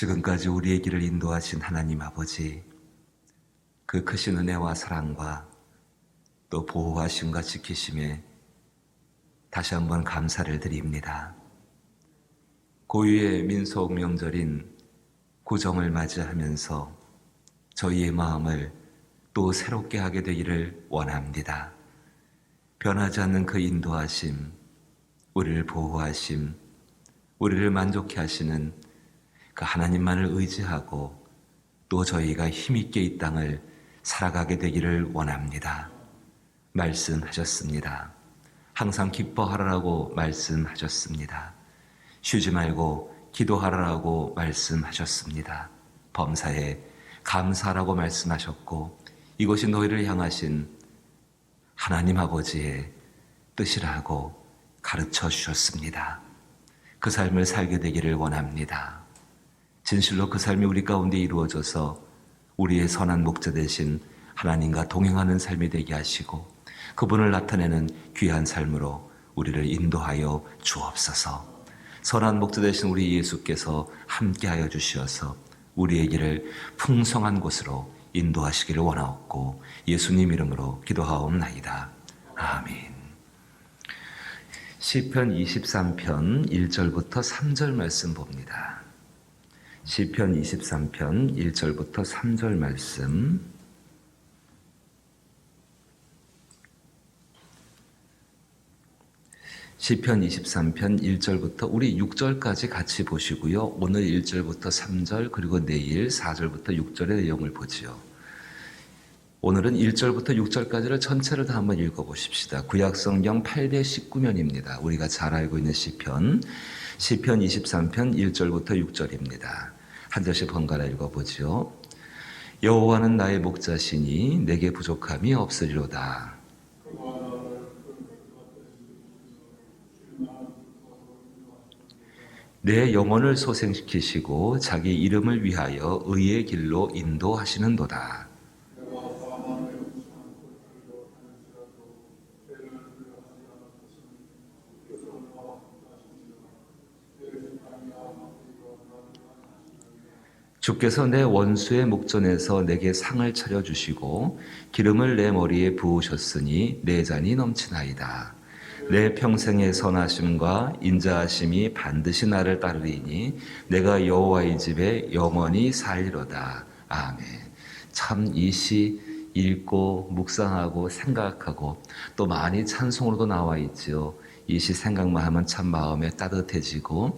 지금까지 우리의 길을 인도하신 하나님 아버지, 그 크신 은혜와 사랑과 또 보호하심과 지키심에 다시 한번 감사를 드립니다. 고유의 민속 명절인 구정을 맞이하면서 저희의 마음을 또 새롭게 하게 되기를 원합니다. 변하지 않는 그 인도하심, 우리를 보호하심, 우리를 만족해 하시는 그 하나님만을 의지하고 또 저희가 힘있게 이 땅을 살아가게 되기를 원합니다. 말씀하셨습니다. 항상 기뻐하라고 말씀하셨습니다. 쉬지 말고 기도하라고 말씀하셨습니다. 범사에 감사하라고 말씀하셨고 이것이 너희를 향하신 하나님 아버지의 뜻이라고 가르쳐 주셨습니다. 그 삶을 살게 되기를 원합니다. 진실로 그 삶이 우리 가운데 이루어져서 우리의 선한 목자 되신 하나님과 동행하는 삶이 되게 하시고 그분을 나타내는 귀한 삶으로 우리를 인도하여 주옵소서. 선한 목자 되신 우리 예수께서 함께하여 주시어서 우리의 길을 풍성한 곳으로 인도하시기를 원하옵고 예수님 이름으로 기도하옵나이다. 아멘. 시편 23편 1절부터 3절 말씀 봅니다. 시편 23편 1절부터 3절 말씀. 시편 23편 1절부터 우리 6절까지 같이 보시고요. 오늘 1절부터 3절 그리고 내일 4절부터 6절의 내용을 보지요. 오늘은 1절부터 6절까지를 전체를 다 한번 읽어보십시다. 구약성경 819면입니다. 우리가 잘 알고 있는 시편 23편 1절부터 6절입니다. 한 절씩 번갈아 읽어보죠. 여호와는 나의 목자시니 내게 부족함이 없으리로다. 내 영혼을 소생시키시고 자기 이름을 위하여 의의 길로 인도하시는도다. 주께서 내 원수의 목전에서 내게 상을 차려주시고 기름을 내 머리에 부으셨으니 내 잔이 넘치나이다. 내 평생의 선하심과 인자하심이 반드시 나를 따르리니 내가 여호와의 집에 영원히 살리로다. 아멘. 참 이 시 읽고 묵상하고 생각하고 또 많이 찬송으로도 나와 있지요. 이 시 생각만 하면 참 마음에 따뜻해지고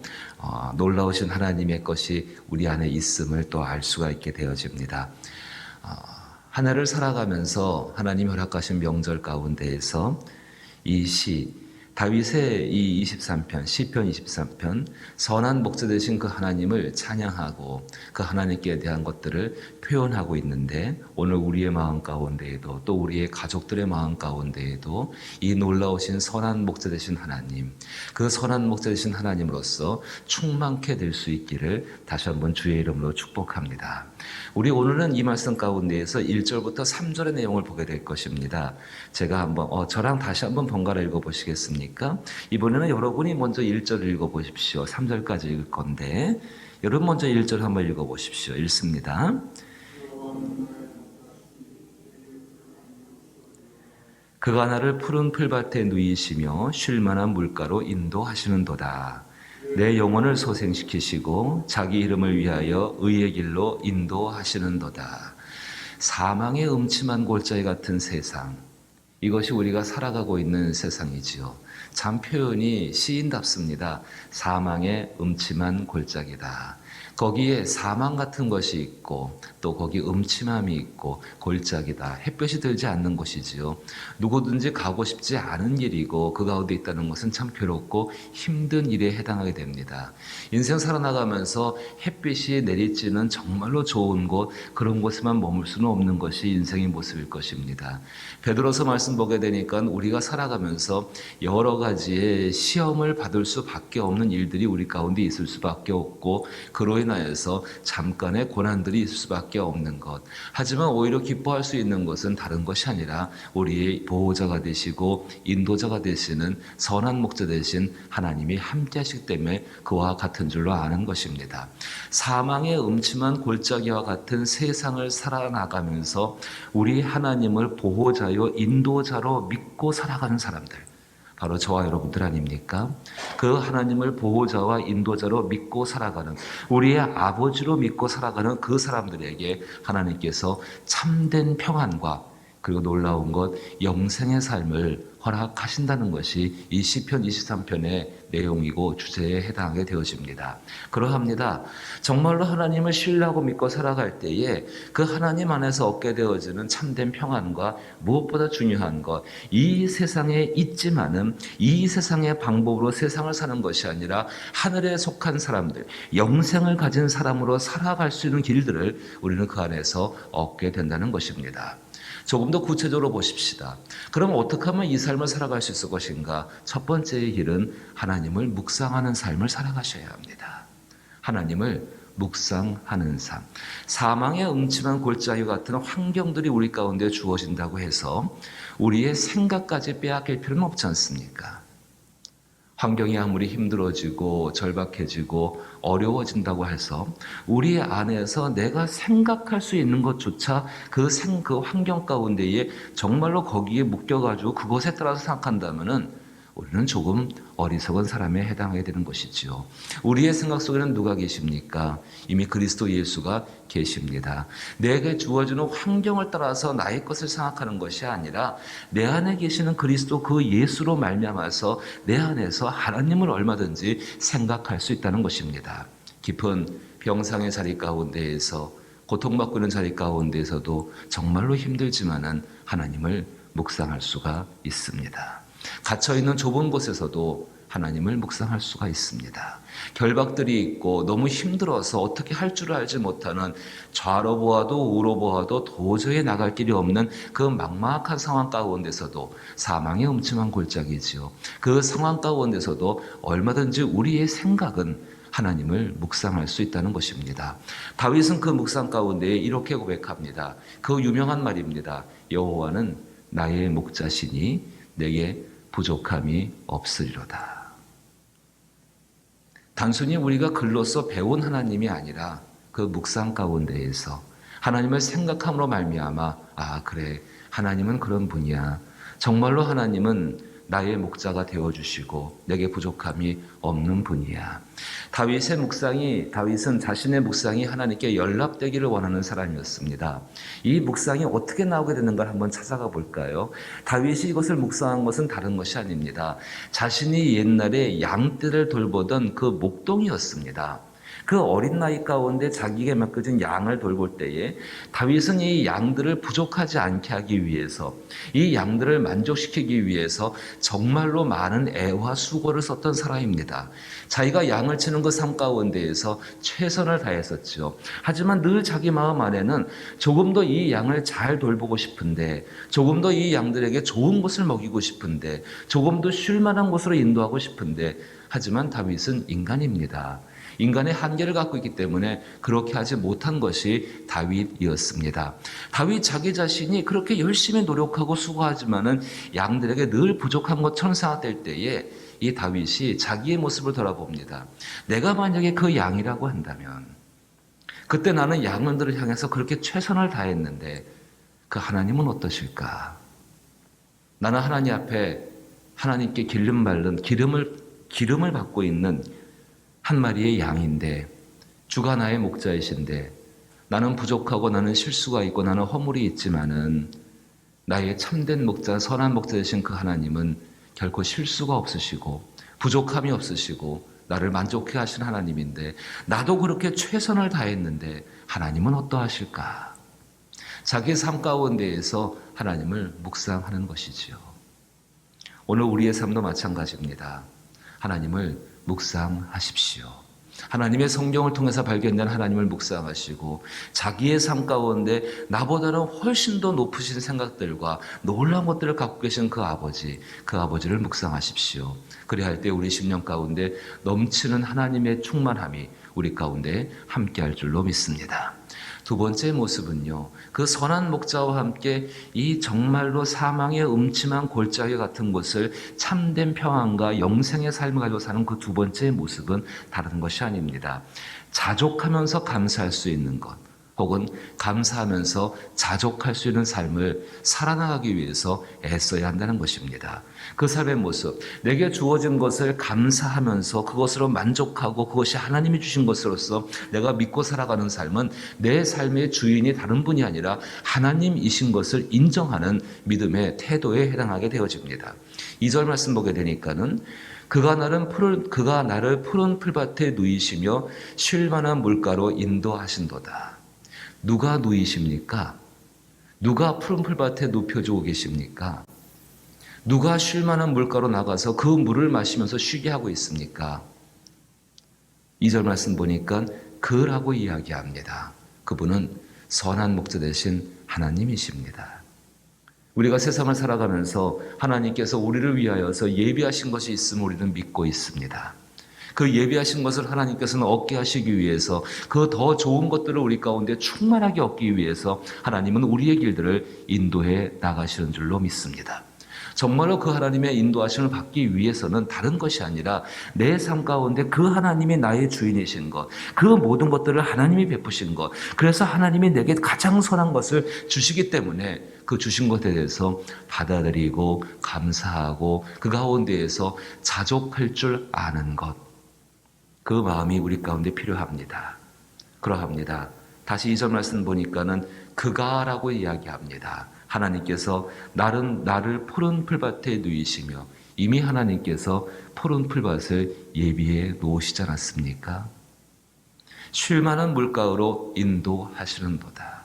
놀라우신 하나님의 것이 우리 안에 있음을 또 알 수가 있게 되어집니다. 한 해를 살아가면서 하나님 허락하신 명절 가운데에서 이 시 다윗의 이 23편 시편 23편 선한 목자 되신 그 하나님을 찬양하고 그 하나님께 대한 것들을 표현하고 있는데 오늘 우리의 마음 가운데에도 또 우리의 가족들의 마음 가운데에도 이 놀라우신 선한 목자 되신 하나님, 그 선한 목자 되신 하나님으로서 충만케 될 수 있기를 다시 한번 주의 이름으로 축복합니다. 우리 오늘은 이 말씀 가운데에서 1절부터 3절의 내용을 보게 될 것입니다. 제가 한번 저랑 다시 한번 번갈아 읽어보시겠습니까? 이번에는 여러분이 먼저 1절을 읽어보십시오. 3절까지 읽을 건데 여러분 먼저 1절 한번 읽어보십시오. 읽습니다. 그가 나를 푸른 풀밭에 누이시며 쉴만한 물가로 인도하시는도다. 내 영혼을 소생시키시고 자기 이름을 위하여 의의 길로 인도하시는도다. 사망의 음침한 골짜기 같은 세상, 이것이 우리가 살아가고 있는 세상이지요. 참 표현이 시인답습니다. 사망의 음침한 골짜기다. 거기에 사망 같은 것이 있고 또 거기 음침함이 있고 골짜기다. 햇볕이 들지 않는 곳이지요. 누구든지 가고 싶지 않은 길이고 그 가운데 있다는 것은 참 괴롭고 힘든 일에 해당하게 됩니다. 인생 살아나가면서 햇빛이 내리쬐는 정말로 좋은 곳, 그런 곳에만 머물 수는 없는 것이 인생의 모습일 것입니다. 베드로서 말씀 보게 되니까 우리가 살아가면서 여러 가지의 시험을 받을 수밖에 없는 일들이 우리 가운데 있을 수밖에 없고 그로 인하여서 잠깐의 고난들이 있을 수밖에 없는 것. 하지만 오히려 기뻐할 수 있는 것은 다른 것이 아니라 우리의 보호자가 되시고 인도자가 되시는 선한 목자 되신 하나님이 함께 하시기 때문에 그와 같은 줄로 아는 것입니다. 사망의 음침한 골짜기와 같은 세상을 살아나가면서 우리 하나님을 보호자요 인도자로 믿고 살아가는 사람들, 바로 저와 여러분들 아닙니까? 그 하나님을 보호자와 인도자로 믿고 살아가는, 우리의 아버지로 믿고 살아가는 그 사람들에게 하나님께서 참된 평안과 그리고 놀라운 것 영생의 삶을 허락하신다는 것이 이 시편 23편의 내용이고 주제에 해당하게 되어집니다. 그러합니다. 정말로 하나님을 신뢰하고 믿고 살아갈 때에 그 하나님 안에서 얻게 되어지는 참된 평안과 무엇보다 중요한 것, 이 세상에 있지만은 이 세상의 방법으로 세상을 사는 것이 아니라 하늘에 속한 사람들, 영생을 가진 사람으로 살아갈 수 있는 길들을 우리는 그 안에서 얻게 된다는 것입니다. 조금 더 구체적으로 보십시다. 그럼 어떻게 하면 이 삶을 살아갈 수 있을 것인가? 첫 번째의 길은 하나님을 묵상하는 삶을 살아가셔야 합니다. 하나님을 묵상하는 삶. 사망의 음침한 골짜기 같은 환경들이 우리 가운데 주어진다고 해서 우리의 생각까지 빼앗길 필요는 없지 않습니까? 환경이 아무리 힘들어지고 절박해지고 어려워진다고 해서 우리 안에서 내가 생각할 수 있는 것조차 그 환경 가운데에 정말로 거기에 묶여가지고 그것에 따라서 생각한다면은 우리는 조금 어리석은 사람에 해당하게 되는 것이지요. 우리의 생각 속에는 누가 계십니까? 이미 그리스도 예수가 계십니다. 내게 주어지는 환경을 따라서 나의 것을 생각하는 것이 아니라 내 안에 계시는 그리스도 그 예수로 말미암아서 내 안에서 하나님을 얼마든지 생각할 수 있다는 것입니다. 깊은 병상의 자리 가운데에서 고통받고 있는 자리 가운데에서도 정말로 힘들지만은 하나님을 묵상할 수가 있습니다. 갇혀있는 좁은 곳에서도 하나님을 묵상할 수가 있습니다. 결박들이 있고 너무 힘들어서 어떻게 할 줄 알지 못하는, 좌로 보아도 우로 보아도 도저히 나갈 길이 없는 그 막막한 상황 가운데서도, 사망의 음침한 골짜기지요. 그 상황 가운데서도 얼마든지 우리의 생각은 하나님을 묵상할 수 있다는 것입니다. 다윗은 그 묵상 가운데 이렇게 고백합니다. 그 유명한 말입니다. 여호와는 나의 목자시니 내게 부족함이 없으리로다. 단순히 우리가 글로써 배운 하나님이 아니라 그 묵상 가운데에서 하나님을 생각함으로 말미암아 그래, 하나님은 그런 분이야. 정말로 하나님은 나의 목자가 되어주시고 내게 부족함이 없는 분이야. 다윗은 자신의 묵상이 하나님께 연락되기를 원하는 사람이었습니다. 이 묵상이 어떻게 나오게 되는가 한번 찾아가 볼까요? 다윗이 이것을 묵상한 것은 다른 것이 아닙니다. 자신이 옛날에 양떼를 돌보던 그 목동이었습니다. 그 어린 나이 가운데 자기에게 맡겨진 양을 돌볼 때에 다윗은 이 양들을 부족하지 않게 하기 위해서, 이 양들을 만족시키기 위해서 정말로 많은 애와 수고를 썼던 사람입니다. 자기가 양을 치는 그 삶 가운데에서 최선을 다했었죠. 하지만 늘 자기 마음 안에는 조금 더 이 양을 잘 돌보고 싶은데, 조금 더 이 양들에게 좋은 것을 먹이고 싶은데, 조금 더 쉴 만한 곳으로 인도하고 싶은데, 하지만 다윗은 인간입니다. 인간의 한계를 갖고 있기 때문에 그렇게 하지 못한 것이 다윗이었습니다. 다윗 자기 자신이 그렇게 열심히 노력하고 수고하지만은 양들에게 늘 부족한 것처럼 생각될 때에 이 다윗이 자기의 모습을 돌아봅니다. 내가 만약에 그 양이라고 한다면, 그때 나는 양들을 향해서 그렇게 최선을 다했는데 그 하나님은 어떠실까? 나는 하나님 앞에 하나님께 기름을 받고 있는 한 마리의 양인데, 주가 나의 목자이신데, 나는 부족하고 나는 실수가 있고 나는 허물이 있지만은 나의 참된 목자, 선한 목자이신 그 하나님은 결코 실수가 없으시고 부족함이 없으시고 나를 만족해 하신 하나님인데, 나도 그렇게 최선을 다했는데 하나님은 어떠하실까? 자기 삶 가운데에서 하나님을 묵상하는 것이지요. 오늘 우리의 삶도 마찬가지입니다. 하나님을 묵상하십시오. 하나님의 성경을 통해서 발견된 하나님을 묵상하시고 자기의 삶 가운데 나보다는 훨씬 더 높으신 생각들과 놀라운 것들을 갖고 계신 그 아버지를 묵상하십시오. 그래야 할 때 우리 심령 가운데 넘치는 하나님의 충만함이 우리 가운데 함께할 줄로 믿습니다. 두 번째 모습은요, 그 선한 목자와 함께 이 정말로 사망의 음침한 골짜기 같은 곳을 참된 평안과 영생의 삶을 가지고 사는 그 두 번째 모습은 다른 것이 아닙니다. 자족하면서 감사할 수 있는 것, 혹은 감사하면서 자족할 수 있는 삶을 살아나가기 위해서 애써야 한다는 것입니다. 그 삶의 모습, 내게 주어진 것을 감사하면서 그것으로 만족하고 그것이 하나님이 주신 것으로서 내가 믿고 살아가는 삶은 내 삶의 주인이 다른 분이 아니라 하나님이신 것을 인정하는 믿음의 태도에 해당하게 되어집니다. 2절 말씀 보게 되니까는 그가 나를 푸른 풀밭에 누이시며 쉴 만한 물가로 인도하신도다. 누가 누이십니까? 누가 푸른 풀밭에 눕혀주고 계십니까? 누가 쉴 만한 물가로 나가서 그 물을 마시면서 쉬게 하고 있습니까? 2절 말씀 보니까 그라고 이야기합니다. 그분은 선한 목자 되신 하나님이십니다. 우리가 세상을 살아가면서 하나님께서 우리를 위하여서 예비하신 것이 있음을 우리는 믿고 있습니다. 그 예비하신 것을 하나님께서는 얻게 하시기 위해서, 그 더 좋은 것들을 우리 가운데 충만하게 얻기 위해서 하나님은 우리의 길들을 인도해 나가시는 줄로 믿습니다. 정말로 그 하나님의 인도하심을 받기 위해서는 다른 것이 아니라 내 삶 가운데 그 하나님이 나의 주인이신 것, 그 모든 것들을 하나님이 베푸신 것, 그래서 하나님이 내게 가장 선한 것을 주시기 때문에 그 주신 것에 대해서 받아들이고 감사하고 그 가운데에서 자족할 줄 아는 것, 그 마음이 우리 가운데 필요합니다. 그러합니다. 다시 2절 말씀 보니까는 그가라고 이야기합니다. 하나님께서 나를 푸른 풀밭에 누이시며, 이미 하나님께서 푸른 풀밭을 예비해 놓으시지 않았습니까? 쉴 만한 물가로 인도하시는도다.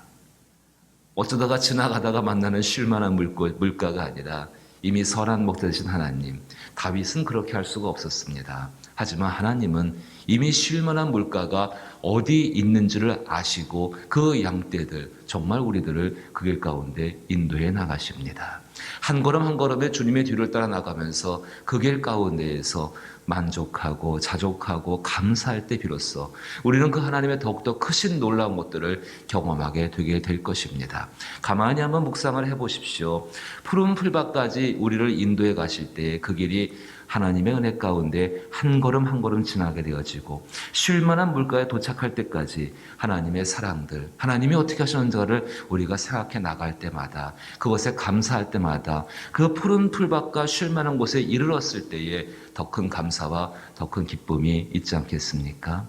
어쩌다가 지나가다가 만나는 쉴 만한 물가가 아니라 이미 선한 목자 되신 하나님. 다윗은 그렇게 할 수가 없었습니다. 하지만 하나님은 이미 쉴 만한 물가가 어디 있는지를 아시고 그 양떼들, 정말 우리들을 그 길 가운데 인도해 나가십니다. 한 걸음 한 걸음에 주님의 뒤를 따라 나가면서 그 길 가운데에서 만족하고 자족하고 감사할 때 비로소 우리는 그 하나님의 더욱더 크신 놀라운 것들을 경험하게 되게 될 것입니다. 가만히 한번 묵상을 해보십시오. 푸른 풀밭까지 우리를 인도해 가실 때 그 길이 하나님의 은혜 가운데 한 걸음 한 걸음 지나게 되어지고 쉴 만한 물가에 도착할 때까지 하나님의 사랑들, 하나님이 어떻게 하시는지를 우리가 생각해 나갈 때마다, 그것에 감사할 때마다, 그 푸른 풀밭과 쉴 만한 곳에 이르렀을 때에 더 큰 감사와 더 큰 기쁨이 있지 않겠습니까?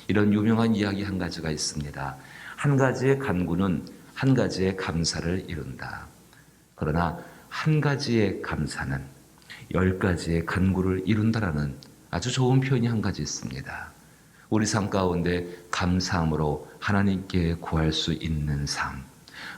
이런 유명한 이야기 한 가지가 있습니다. 한 가지의 간구는 한 가지의 감사를 이룬다. 그러나 한 가지의 감사는 10가지의 간구를 이룬다라는 아주 좋은 표현이 한 가지 있습니다. 우리 삶 가운데 감사함으로 하나님께 구할 수 있는 삶,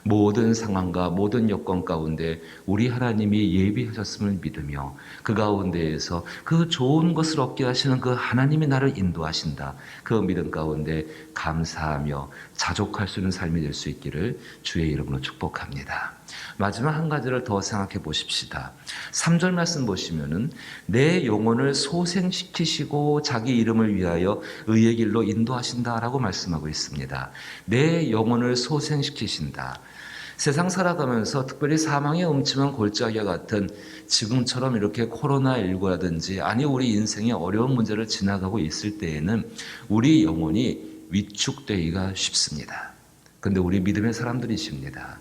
모든 상황과 모든 여건 가운데 우리 하나님이 예비하셨음을 믿으며 그 가운데에서 그 좋은 것을 얻게 하시는 그 하나님이 나를 인도하신다. 그 믿음 가운데 감사하며 자족할 수 있는 삶이 될 수 있기를 주의 이름으로 축복합니다. 마지막 한 가지를 더 생각해 보십시다. 3절 말씀 보시면은 내 영혼을 소생시키시고 자기 이름을 위하여 의의 길로 인도하신다라고 말씀하고 있습니다. 내 영혼을 소생시키신다. 세상 살아가면서 특별히 사망의 음침한 골짜기와 같은 지금처럼 이렇게 코로나19라든지 아니 우리 인생의 어려운 문제를 지나가고 있을 때에는 우리 영혼이 위축되기가 쉽습니다. 그런데 우리 믿음의 사람들이십니다.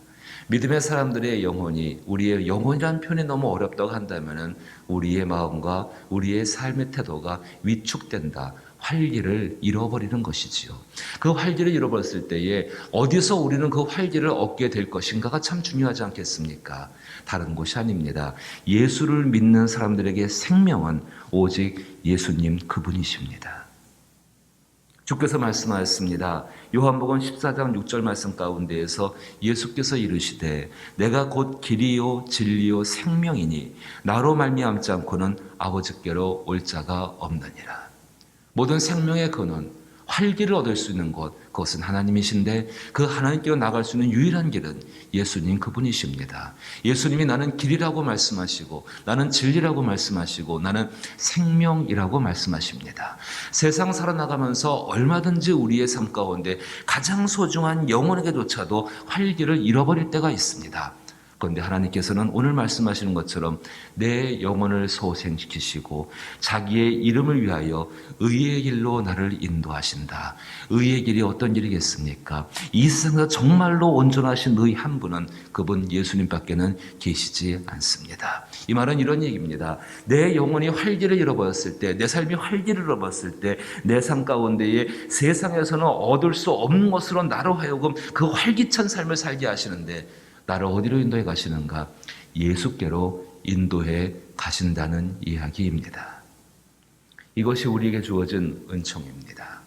믿음의 사람들의 영혼이, 우리의 영혼이라는 표현이 너무 어렵다고 한다면 우리의 마음과 우리의 삶의 태도가 위축된다. 활기를 잃어버리는 것이지요. 그 활기를 잃어버렸을 때에 어디서 우리는 그 활기를 얻게 될 것인가가 참 중요하지 않겠습니까? 다른 곳이 아닙니다. 예수를 믿는 사람들에게 생명은 오직 예수님 그분이십니다. 주께서 말씀하셨습니다. 요한복음 14장 6절 말씀 가운데에서 예수께서 이르시되 내가 곧 길이요 진리요 생명이니 나로 말미암지 않고는 아버지께로 올 자가 없느니라. 모든 생명의 근원, 활기를 얻을 수 있는 것, 그것은 하나님이신데 그 하나님께로 나갈 수 있는 유일한 길은 예수님 그분이십니다. 예수님이 나는 길이라고 말씀하시고 나는 진리라고 말씀하시고 나는 생명이라고 말씀하십니다. 세상 살아나가면서 얼마든지 우리의 삶 가운데 가장 소중한 영혼에게조차도 활기를 잃어버릴 때가 있습니다. 그런데 하나님께서는 오늘 말씀하시는 것처럼 내 영혼을 소생시키시고 자기의 이름을 위하여 의의 길로 나를 인도하신다. 의의 길이 어떤 길이겠습니까? 이 세상에서 정말로 온전하신 의 한 분은 그분 예수님밖에는 계시지 않습니다. 이 말은 이런 얘기입니다. 내 영혼이 활기를 잃어버렸을 때, 내 삶이 활기를 잃어버렸을 때 내 삶 가운데에 세상에서는 얻을 수 없는 것으로 나로 하여금 그 활기찬 삶을 살게 하시는데 나를 어디로 인도해 가시는가? 예수께로 인도해 가신다는 이야기입니다. 이것이 우리에게 주어진 은총입니다.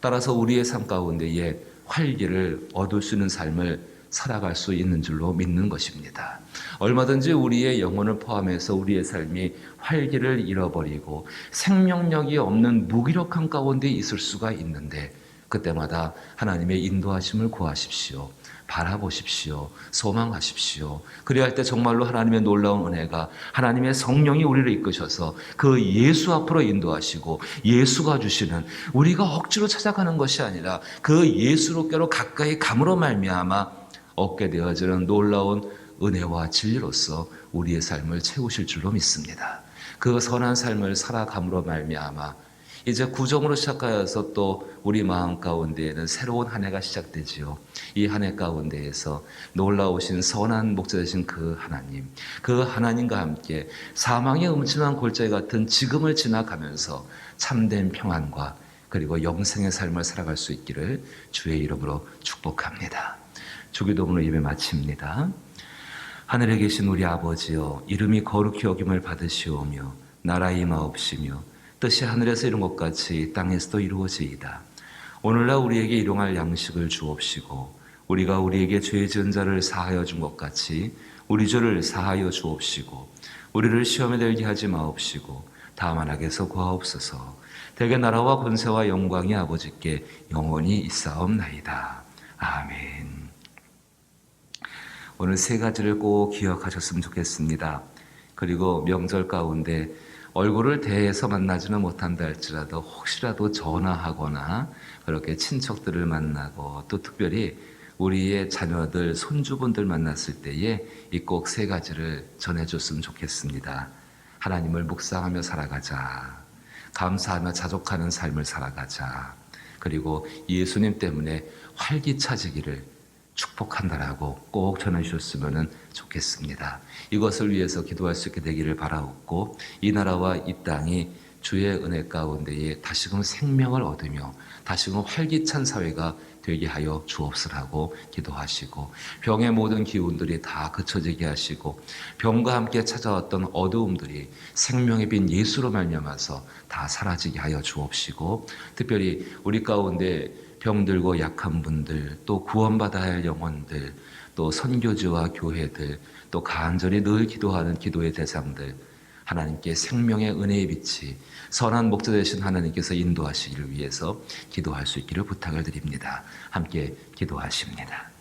따라서 우리의 삶 가운데에 활기를 얻을 수 있는 삶을 살아갈 수 있는 줄로 믿는 것입니다. 얼마든지 우리의 영혼을 포함해서 우리의 삶이 활기를 잃어버리고 생명력이 없는 무기력한 가운데 있을 수가 있는데 그때마다 하나님의 인도하심을 구하십시오. 바라보십시오. 소망하십시오. 그래야 할 때 정말로 하나님의 놀라운 은혜가 하나님의 성령이 우리를 이끄셔서 그 예수 앞으로 인도하시고 예수가 주시는 우리가 억지로 찾아가는 것이 아니라 그 예수로께로 가까이 감으로 말미암아 얻게 되어지는 놀라운 은혜와 진리로서 우리의 삶을 채우실 줄로 믿습니다. 그 선한 삶을 살아감으로 말미암아 이제 구정으로 시작하여서 또 우리 마음 가운데에는 새로운 한 해가 시작되지요. 이 한 해 가운데에서 놀라우신 선한 목자 되신 그 하나님과 함께 사망의 음침한 골짜기 같은 지금을 지나가면서 참된 평안과 그리고 영생의 삶을 살아갈 수 있기를 주의 이름으로 축복합니다. 주기도문으로 예배 마칩니다. 하늘에 계신 우리 아버지여, 이름이 거룩히 여김을 받으시오며 나라의 임하옵시며 뜻이 하늘에서 이룬 것 같이 땅에서도 이루어지이다. 오늘날 우리에게 일용할 양식을 주옵시고 우리가 우리에게 죄 지은 자를 사하여 준 것 같이 우리 죄를 사하여 주옵시고 우리를 시험에 들게 하지 마옵시고 다만 악에서 구하옵소서. 대개 나라와 권세와 영광이 아버지께 영원히 있사옵나이다. 아멘. 오늘 세 가지를 꼭 기억하셨으면 좋겠습니다. 그리고 명절 가운데 얼굴을 대해서 만나지는 못한다 할지라도 혹시라도 전화하거나 그렇게 친척들을 만나고 또 특별히 우리의 자녀들, 손주분들 만났을 때에 이 꼭 세 가지를 전해줬으면 좋겠습니다. 하나님을 묵상하며 살아가자. 감사하며 자족하는 삶을 살아가자. 그리고 예수님 때문에 활기차지기를 축복한다라고 꼭 전해주셨으면 좋겠습니다. 이것을 위해서 기도할 수 있게 되기를 바라옵고, 이 나라와 이 땅이 주의 은혜 가운데에 다시금 생명을 얻으며 다시금 활기찬 사회가 되게 하여 주옵소라고 기도하시고, 병의 모든 기운들이 다 그쳐지게 하시고, 병과 함께 찾아왔던 어두움들이 생명의 빛 예수로 말미암아서 다 사라지게 하여 주옵시고, 특별히 우리 가운데 병들고 약한 분들, 또 구원받아야 할 영혼들, 또 선교지와 교회들, 또 간절히 늘 기도하는 기도의 대상들, 하나님께 생명의 은혜의 빛이 선한 목자 되신 하나님께서 인도하시기를 위해서 기도할 수 있기를 부탁을 드립니다. 함께 기도하십니다.